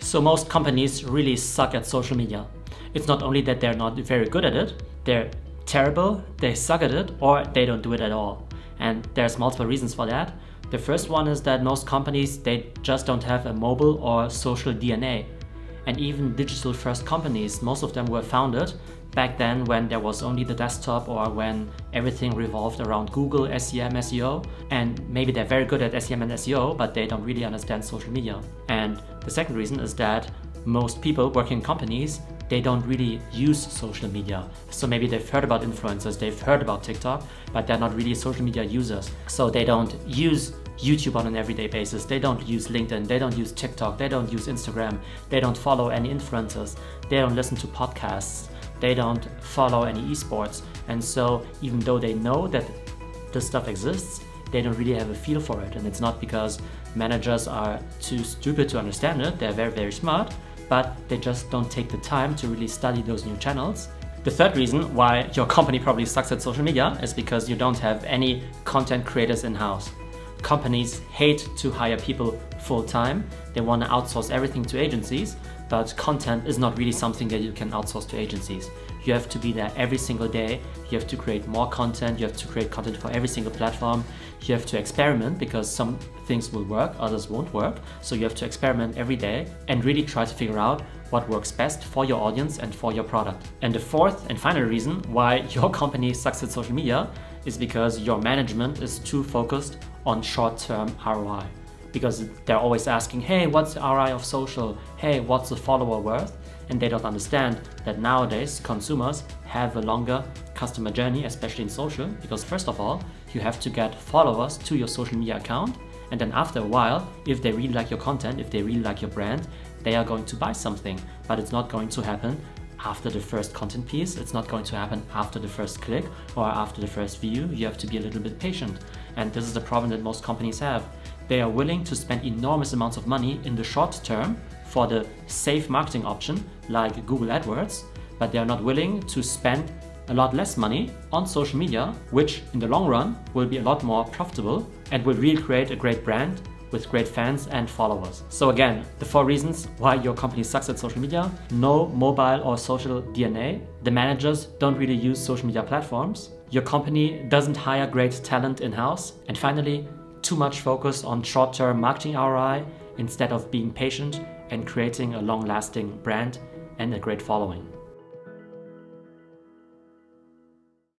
So most companies really suck at social media. It's not only that they're not very good at it, they're terrible, they suck at it, or they don't do it at all. And there's multiple reasons for that. The first one is that most companies, they just don't have a mobile or social DNA. And even digital first companies, most of them were founded back then when there was only the desktop or when everything revolved around Google, SEM, SEO. And maybe they're very good at SEM and SEO, but they don't really understand social media. And the second reason is that most people working in companies, they don't really use social media. So maybe they've heard about influencers, they've heard about TikTok, but they're not really social media users. So they don't use YouTube on an everyday basis, they don't use LinkedIn, they don't use TikTok, they don't use Instagram, they don't follow any influencers, they don't listen to podcasts, they don't follow any esports. And so even though they know that this stuff exists, they don't really have a feel for it. And it's not because managers are too stupid to understand it, they're very, very smart, but they just don't take the time to really study those new channels. The third reason why your company probably sucks at social media is because you don't have any content creators in-house. Companies hate to hire people full-time. They want to outsource everything to agencies, but content is not really something that you can outsource to agencies. You have to be there every single day. You have to create more content. You have to create content for every single platform. You have to experiment because some things will work, others won't work. So you have to experiment every day and really try to figure out what works best for your audience and for your product. And the fourth and final reason why your company sucks at social media is because your management is too focused on short-term ROI. Because they're always asking, hey, what's the ROI of social? Hey, what's the follower worth? And they don't understand that nowadays consumers have a longer customer journey, especially in social, because first of all, you have to get followers to your social media account. And then after a while, if they really like your content, if they really like your brand, they are going to buy something. But it's not going to happen after the first content piece. It's not going to happen after the first click or after the first view. You have to be a little bit patient. And this is the problem that most companies have. They are willing to spend enormous amounts of money in the short term for the safe marketing option like Google AdWords, but they are not willing to spend a lot less money on social media, which in the long run will be a lot more profitable and will really create a great brand with great fans and followers. So again, the 4 reasons why your company sucks at social media: no mobile or social DNA, the managers don't really use social media platforms, your company doesn't hire great talent in-house, and finally, too much focus on short-term marketing ROI instead of being patient and creating a long-lasting brand and a great following.